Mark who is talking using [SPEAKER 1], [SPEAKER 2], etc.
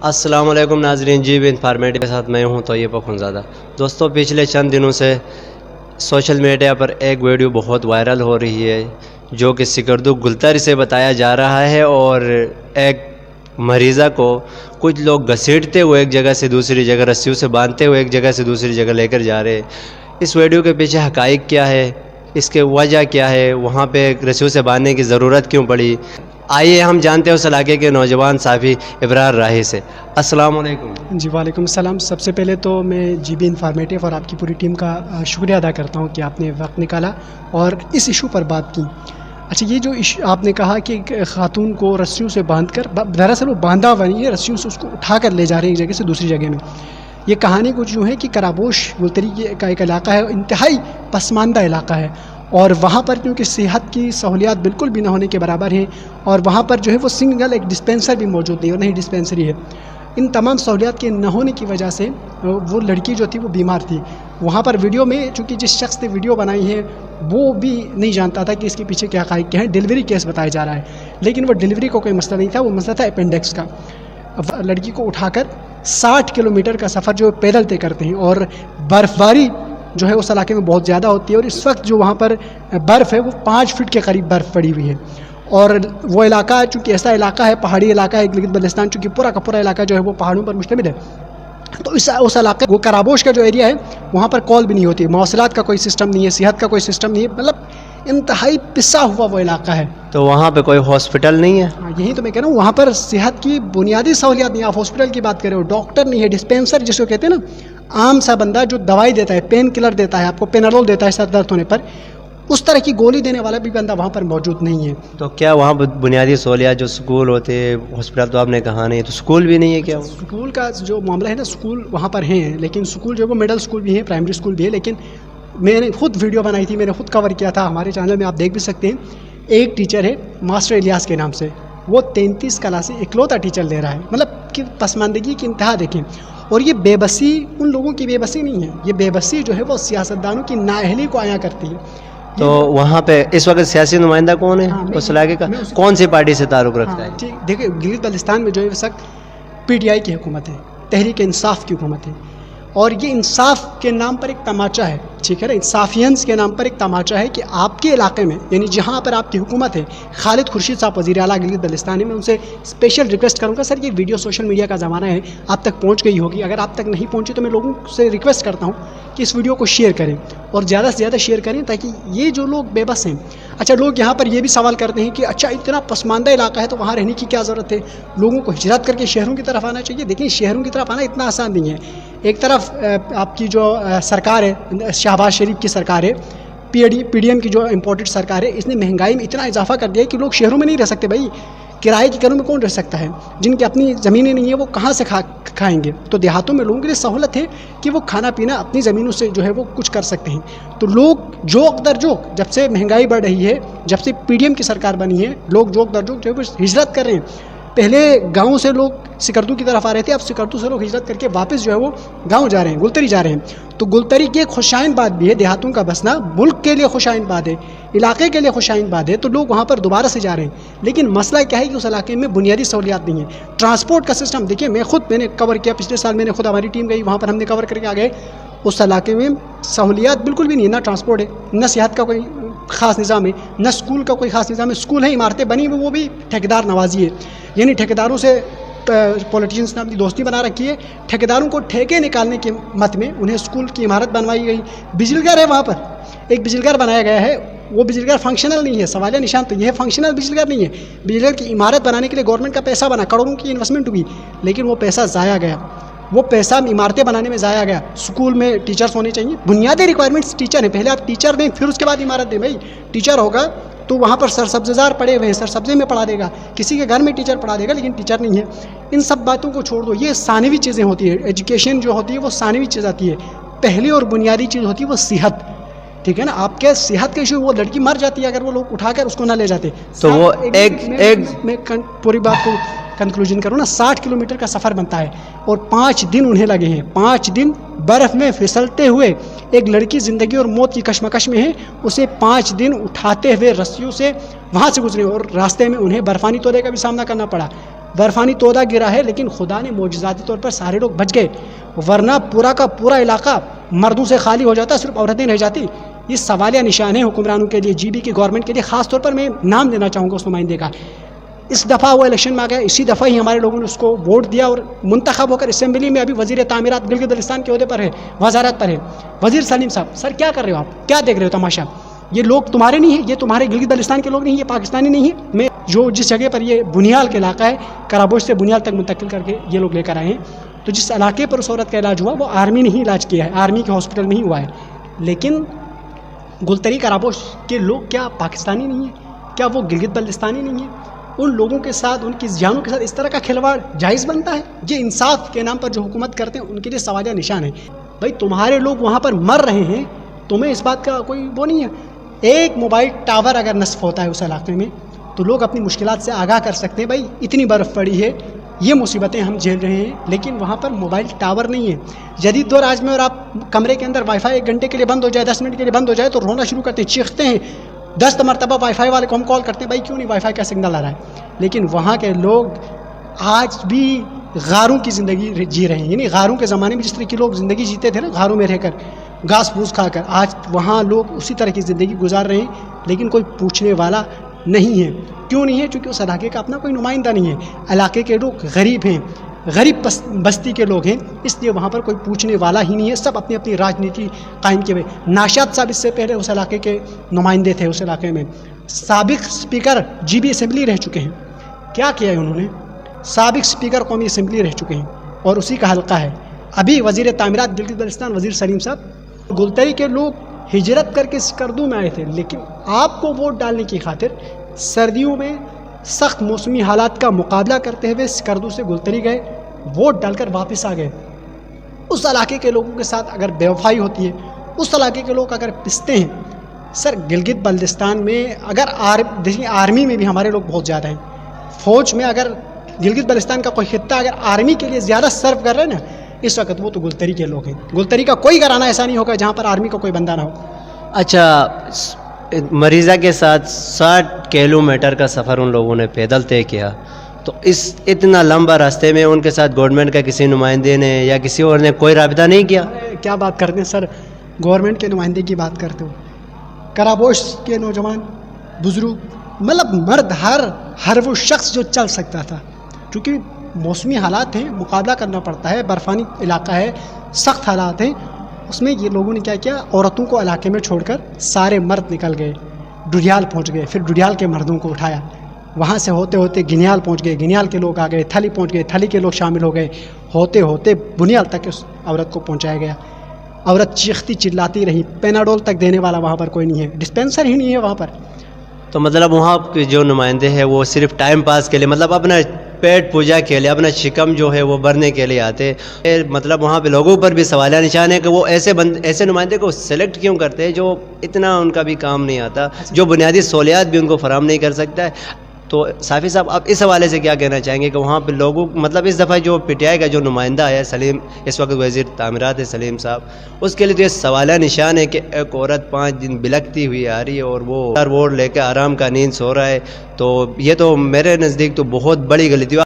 [SPEAKER 1] السلام علیکم ناظرین، جی بھی انفارمیٹو کے ساتھ میں ہوں طیب اخونزادہ۔ دوستوں، پچھلے چند دنوں سے سوشل میڈیا پر ایک ویڈیو بہت وائرل ہو رہی ہے جو کہ سکردو گلتری سے بتایا جا رہا ہے، اور ایک مریضہ کو کچھ لوگ گھسیٹتے ہوئے ایک جگہ سے دوسری جگہ، رسیوں سے باندھتے ہوئے ایک جگہ سے دوسری جگہ لے کر جا رہے ہیں۔ اس ویڈیو کے پیچھے حقائق کیا ہے، اس کے وجہ کیا ہے، وہاں پہ رسیوں سے باندھنے کی ضرورت کیوں پڑی، آئیے ہم جانتے ہیں اس علاقے کے نوجوان صحافی ابرار راہی سے۔ السلام علیکم۔
[SPEAKER 2] جی وعلیکم السلام۔ سب سے پہلے تو میں جی بی انفارمیٹو اور آپ کی پوری ٹیم کا شکریہ ادا کرتا ہوں کہ آپ نے وقت نکالا اور اس ایشو پر بات کی۔ اچھا، یہ جو آپ نے کہا کہ ایک خاتون کو رسیوں سے باندھ کر، دراصل وہ باندھا ہوا نہیں ہے، رسیوں سے اس کو اٹھا کر لے جا رہے ہیں ایک جگہ سے دوسری جگہ میں۔ یہ کہانی کچھ یوں ہے کہ کرابوش گلتری کا ایک علاقہ ہے، انتہائی پسماندہ علاقہ ہے، اور وہاں پر کیونکہ صحت کی سہولیات بالکل بھی نہ ہونے کے برابر ہیں، اور وہاں پر جو ہے وہ سنگل ایک ڈسپینسر بھی موجود نہیں، اور نہیں ڈسپینسری ہے۔ ان تمام سہولیات کے نہ ہونے کی وجہ سے وہ لڑکی جو تھی وہ بیمار تھی۔ وہاں پر ویڈیو میں چونکہ جس شخص نے ویڈیو بنائی ہے وہ بھی نہیں جانتا تھا کہ اس کے پیچھے کیا حقائق کیا ہے، ڈیلیوری کیس بتایا جا رہا ہے، لیکن وہ ڈیلیوری کو کوئی مسئلہ نہیں تھا، وہ مسئلہ تھا اپینڈکس کا۔ لڑکی کو اٹھا کر 60 کلومیٹر کا سفر جو پیدل طے کرتے ہیں، اور برف باری جو ہے اس علاقے میں بہت زیادہ ہوتی ہے، اور اس وقت جو وہاں پر برف ہے وہ 5 فٹ کے قریب برف پڑی ہوئی ہے، اور وہ علاقہ چونکہ ایسا علاقہ ہے، پہاڑی علاقہ ہے، گلگت بلتستان چونکہ پورا کا پورا علاقہ جو ہے وہ پہاڑوں پر مشتمل ہے، تو اس علاقے وہ کرابوش کا جو ایریا ہے وہاں پر کال بھی نہیں ہوتی، مواصلات کا کوئی سسٹم نہیں ہے، صحت کا کوئی سسٹم نہیں ہے، مطلب انتہائی پسا ہوا وہ علاقہ ہے۔
[SPEAKER 1] تو وہاں پہ کوئی ہاسپٹل نہیں ہے؟
[SPEAKER 2] یہی تو میں کہہ رہا ہوں، وہاں پر صحت کی بنیادی سہولیات نہیں۔ آپ ہاسپٹل کی بات کریں، ڈاکٹر نہیں ہے، ڈسپینسر جس کو کہتے ہیں نا، عام سا بندہ جو دوائی دیتا ہے، پین کلر دیتا ہے، آپ کو پیناڈول دیتا ہے سر درد ہونے پر، اس طرح کی گولی دینے والا بھی بندہ وہاں پر موجود نہیں ہے۔
[SPEAKER 1] تو کیا وہاں بنیادی سہولیات جو سکول ہوتے ہیں، ہاسپٹل تو آپ نے کہا نہیں، تو سکول بھی نہیں ہے کیا؟
[SPEAKER 2] سکول کا جو معاملہ ہے نا، سکول وہاں پر ہیں، لیکن سکول جو ہے وہ مڈل سکول بھی ہے، پرائمری سکول بھی ہے، لیکن میں نے خود ویڈیو بنائی تھی، میں نے خود کور کیا تھا، ہمارے چینل میں آپ دیکھ بھی سکتے ہیں۔ ایک ٹیچر ہے ماسٹر الیاس کے نام سے، وہ 33 کلاسی اکلوتا ٹیچر لے رہا ہے، مطلب کہ پسماندگی کی انتہا دیکھیں۔ اور یہ بے بسی ان لوگوں کی بے بسی نہیں ہے، یہ بے بسی جو ہے وہ سیاستدانوں کی نااہلی کو عیاں کرتی ہے۔
[SPEAKER 1] تو وہاں پہ اس وقت سیاسی نمائندہ کون ہے اس علاقے کا؟ کون سی پارٹی سے تعلق رکھتا ہے؟
[SPEAKER 2] ٹھیک، دیکھیں گلگت بلتستان میں جو ہے اس وقت پی ٹی آئی کی حکومت ہے، تحریک انصاف کی حکومت ہے، اور یہ انصاف کے نام پر ایک تماچا ہے، ٹھیک ہے نا، انصافینس کے نام پر ایک تماچا ہے کہ آپ کے علاقے میں، یعنی جہاں پر آپ کی حکومت ہے، خالد خورشید صاحب وزیر اعلیٰ گلگت بلتستان ہے، میں ان سے اسپیشل ریکویسٹ کروں گا، سر یہ ویڈیو سوشل میڈیا کا زمانہ ہے، آپ تک پہنچ گئی ہوگی، اگر آپ تک نہیں پہنچی تو میں لوگوں سے ریکویسٹ کرتا ہوں کہ اس ویڈیو کو شیئر کریں، اور زیادہ سے زیادہ شیئر کریں تاکہ یہ جو لوگ بے بس ہیں۔ اچھا، لوگ یہاں پر یہ بھی سوال کرتے ہیں کہ اچھا اتنا پسماندہ علاقہ ہے تو وہاں رہنے کی کیا ضرورت ہے، لوگوں کو ہجرت کر کے شہروں کی طرف آنا چاہیے۔ دیکھیں، شہروں کی طرف آنا اتنا آسان نہیں ہے۔ ایک طرف آپ کی جو سرکار ہے، شہباز شریف کی سرکار ہے، پی ڈی ایم کی جو امپورٹڈ سرکار ہے، اس نے مہنگائی میں اتنا اضافہ کر دیا ہے کہ لوگ شہروں میں نہیں رہ سکتے۔ بھائی، کرائے کے گھروں میں کون رہ سکتا ہے؟ جن کی اپنی زمینیں نہیں ہیں وہ کہاں سے کھائیں گے؟ تو دیہاتوں میں لوگوں کے لیے سہولت ہے کہ وہ کھانا پینا اپنی زمینوں سے جو ہے وہ کچھ کر سکتے ہیں۔ تو لوگ جوک در جوک، جب سے مہنگائی بڑھ رہی ہے، جب سے پی ڈی ایم کی سرکار بنی ہے، لوگ جوک در جوک جو ہے وہ ہجرت کر رہے ہیں۔ پہلے گاؤں سے لوگ سکردو کی طرف آ رہے تھے، اب سکردو سے لوگ ہجرت کر کے واپس جو ہے وہ گاؤں جا رہے ہیں، گلتری جا رہے ہیں۔ تو گلتری کی ایک خوشائن بات بھی ہے، دیہاتوں کا بسنا ملک کے لیے خوشائن بات ہے، علاقے کے لیے خوشائن بات ہے، تو لوگ وہاں پر دوبارہ سے جا رہے ہیں۔ لیکن مسئلہ کیا ہے کہ اس علاقے میں بنیادی سہولیات نہیں ہے، ٹرانسپورٹ کا سسٹم۔ دیکھیے، میں نے کور کیا، پچھلے سال میں نے خود، ہماری ٹیم گئی وہاں پر، ہم نے کور کر کے آ گئے، اس علاقے میں سہولیات بالکل بھی نہیں ہے، نہ ٹرانسپورٹ ہے، نہ صحت کا کوئی خاص نظام ہے، نہ اسکول کا کوئی خاص نظام ہے۔ اسکول ہیں، عمارتیں بنی ہوئی، وہ بھی ٹھیکیدار نوازی ہے، یعنی ٹھیکیداروں سے پولیٹیشنس نے اپنی دوستی بنا رکھی ہے، ٹھیکیداروں کو ٹھیکے نکالنے کے مت میں انہیں اسکول کی عمارت بنوائی گئی۔ بجلی گھر ہے وہاں پر، ایک بجلی گھر بنایا گیا ہے، وہ بجلی گھر فنکشنل نہیں ہے، سوالیہ نشان تو یہ ہے، فنکشنل بجلی گھر نہیں ہے۔ بجلی گھر کی عمارت بنانے کے لیے گورنمنٹ کا پیسہ بنا، کروڑوں کی انویسٹمنٹ ہوئی، لیکن وہ پیسہ ضائع گیا، وہ پیسہ عمارتیں بنانے میں ضائع گیا۔ اسکول میں ٹیچرس ہونے چاہیے، بنیادی ریکوائرمنٹس ٹیچر ہیں، پہلے آپ ٹیچر دیں پھر اس کے بعد عمارت دیں۔ بھائی، ٹیچر ہوگا تو وہاں پر سرسبزار پڑے ہوئے ہیں، سرسبزے میں پڑھا دے گا، کسی کے گھر میں ٹیچر پڑھا دے گا، لیکن ٹیچر نہیں ہے۔ ان سب باتوں کو چھوڑ دو، یہ ثانوی چیزیں ہوتی ہیں، ایجوکیشن جو ہوتی ہے وہ ثانوی چیز آتی ہے، پہلی اور بنیادی چیز ہوتی ہے وہ صحت، ٹھیک ہے نا۔ آپ کے صحت کے ایشو، وہ لڑکی مر جاتی ہے اگر وہ لوگ اٹھا کر اس کو نہ لے جاتے،
[SPEAKER 1] تو وہ
[SPEAKER 2] میں پوری بات کو کنکلوژن کروں نا، 60 کلومیٹر کا سفر بنتا ہے، اور 5 دن انہیں لگے ہیں، 5 دن برف میں پھسلتے ہوئے ایک لڑکی زندگی اور موت کی کشمکش میں ہے، اسے 5 دن اٹھاتے ہوئے رسیوں سے وہاں سے گزرے، اور راستے میں انہیں برفانی تودے کا بھی سامنا کرنا پڑا۔ برفانی تودہ گرا ہے لیکن خدا نے معجزاتی طور پر سارے لوگ بچ گئے، ورنہ پورا کا پورا علاقہ مردوں سے خالی ہو جاتا، صرف عورتیں رہ جاتی۔ یہ سوالیہ نشان ہے حکمرانوں کے لیے، جی بی کی گورنمنٹ کے لیے۔ خاص طور پر میں نام لینا چاہوں گا اس نمائندے کا، اس دفعہ وہ الیکشن میں آ گیا، اسی دفعہ ہی ہمارے لوگوں نے اس کو ووٹ دیا اور منتخب ہو کر اسمبلی میں ابھی وزیر تعمیرات گلگت بلتستان کے عہدے پر ہے، وزارت پر ہے، وزیر سلیم صاحب۔ سر کیا کر رہے ہو آپ؟ کیا دیکھ رہے ہو تماشا؟ یہ لوگ تمہارے نہیں ہیں، یہ تمہارے گلگت بلتستان کے لوگ نہیں ہیں، یہ پاکستانی نہیں ہیں۔ میں جس جگہ پر یہ بنیال کا علاقہ ہے، کرابوش سے بنیال تک منتقل کر کے یہ لوگ لے کر آئے ہیں، تو جس علاقے پر اس عورت کا علاج ہوا وہ آرمی نے ہی علاج کیا ہے، آرمی کے ہاسپٹل میں ہی ہوا ہے۔ لیکن گلتری کرابوش کے لوگ کیا پاکستانی نہیں ہیں؟ کیا وہ گلگت بلتستانی نہیں ہیں؟ ان لوگوں کے ساتھ، ان کی جانوں کے ساتھ اس طرح کا کھلواڑ جائز بنتا ہے؟ یہ انصاف کے نام پر جو حکومت کرتے ہیں ان کے لیے سوالیہ نشان ہے۔ بھائی تمہارے لوگ وہاں پر مر رہے ہیں، تمہیں اس بات کا کوئی وہ نہیں ہے؟ ایک موبائل ٹاور اگر نصب ہوتا ہے اس علاقے میں تو لوگ اپنی مشکلات سے آگاہ کر سکتے ہیں، بھائی اتنی برف پڑی ہے، یہ مصیبتیں ہم جھیل رہے ہیں، لیکن وہاں پر موبائل ٹاور نہیں ہے۔ جدید دور آج میں، اور آپ کمرے کے اندر وائی فائی 1 گھنٹے کے لیے بند ہو جائے، 10 منٹ کے لیے بند ہو جائے تو رونا شروع کرتے ہیں، چیختے ہیں، 10 مرتبہ وائی فائی والے کو ہم کال کرتے ہیں، بھائی کیوں نہیں وائی فائی کا سگنل آ رہا ہے؟ لیکن وہاں کے لوگ آج بھی غاروں کی زندگی جی رہے ہیں، یعنی غاروں کے زمانے میں جس طرح کے لوگ زندگی جیتے تھے نا، غاروں میں رہ کر، گھاس پھوس کھا کر، آج وہاں لوگ اسی طرح کی زندگی گزار رہے ہیں، لیکن کوئی پوچھنے والا نہیں ہے۔ کیوں نہیں ہے؟ چونکہ اس علاقے کا اپنا کوئی نمائندہ نہیں ہے، علاقے کے لوگ غریب ہیں، غریب بستی کے لوگ ہیں، اس لیے وہاں پر کوئی پوچھنے والا ہی نہیں ہے، سب اپنی اپنی راجنیتی قائم کیے ہوئے۔ ناشاد صاحب اس سے پہلے اس علاقے کے نمائندے تھے، اس علاقے میں سابق اسپیکر جی بی اسمبلی رہ چکے ہیں۔ کیا کیا ہے انہوں نے؟ سابق اسپیکر قومی اسمبلی رہ چکے ہیں اور اسی کا حلقہ ہے ابھی وزیر تعمیرات گلگت بلتستان وزیر سلیم صاحب۔ گلتری کے لوگ ہجرت کر کے سکردو میں آئے تھے، لیکن آپ کو ووٹ ڈالنے کی خاطر سردیوں میں سخت موسمی حالات کا مقابلہ کرتے ہوئے سکردو سے گلتری گئے، ووٹ ڈال کر واپس آ گئے۔ اس علاقے کے لوگوں کے ساتھ اگر بے وفائی ہوتی ہے، اس علاقے کے لوگ اگر پستے ہیں، سر گلگت بلتستان میں اگر دیکھیں آرمی میں بھی ہمارے لوگ بہت زیادہ ہیں، فوج میں اگر گلگت بلتستان کا کوئی خطہ اگر آرمی کے لیے زیادہ سرو کر رہے ہیں نا اس وقت، وہ تو گلتری کے لوگ ہیں۔ گلتری کا کوئی گھرانہ ایسا نہیں ہوگا جہاں پر آرمی کا کوئی بندہ نہ ہو۔
[SPEAKER 1] اچھا، مریضہ کے ساتھ 60 کلومیٹر کا سفر ان لوگوں نے پیدل طے کیا، تو اس اتنا لمبا راستے میں ان کے ساتھ گورنمنٹ کا کسی نمائندے نے یا کسی اور نے کوئی رابطہ نہیں کیا؟
[SPEAKER 2] کیا بات کرتے ہیں سر، گورنمنٹ کے نمائندے کی بات کرتے ہو؟ کرابوش کے نوجوان بزرگ، مطلب مرد، ہر وہ شخص جو چل سکتا تھا، کیونکہ موسمی حالات ہیں، مقابلہ کرنا پڑتا ہے، برفانی علاقہ ہے، سخت حالات ہیں، اس میں یہ لوگوں نے کیا کیا، عورتوں کو علاقے میں چھوڑ کر سارے مرد نکل گئے، ڈڈیال پہنچ گئے، پھر ڈڈیال کے مردوں کو اٹھایا، وہاں سے ہوتے ہوتے گنیال پہنچ گئے، گنیال کے لوگ آ گئے، تھلی پہنچ گئے، تھلی کے لوگ شامل ہو گئے، ہوتے ہوتے بنیال تک اس عورت کو پہنچایا گیا۔ عورت چیختی چلاتی رہی، پیناڈول تک دینے والا وہاں پر کوئی نہیں ہے، ڈسپینسر ہی نہیں ہے وہاں پر۔
[SPEAKER 1] تو مطلب وہاں کے جو نمائندے ہیں وہ صرف ٹائم پاس کے لیے، مطلب اپنا پیٹ پوجا کے لیے، اپنا شکم جو ہے وہ بھرنے کے لیے آتے، مطلب وہاں پہ لوگوں پر بھی سوالیہ نشان ہے کہ وہ ایسے نمائندے کو سلیکٹ کیوں کرتے ہیں جو اتنا ان کا بھی کام نہیں آتا، جو بنیادی سہولیات بھی ان کو فراہم نہیں کر سکتا ہے۔ تو صافی صاحب آپ اس حوالے سے کیا کہنا چاہیں گے کہ وہاں پہ لوگوں، مطلب اس دفعہ جو پی ٹی آئی کا جو نمائندہ ہے سلیم، اس وقت وزیر تعمیرات ہے سلیم صاحب، اس کے لیے تو یہ سوالیہ نشان ہے کہ ایک عورت 5 دن بلکتی ہوئی آ رہی ہے اور وہ ووٹ لے کے آرام کا نیند سو رہا ہے، تو یہ تو میرے نزدیک تو بہت بڑی غلطی ہے۔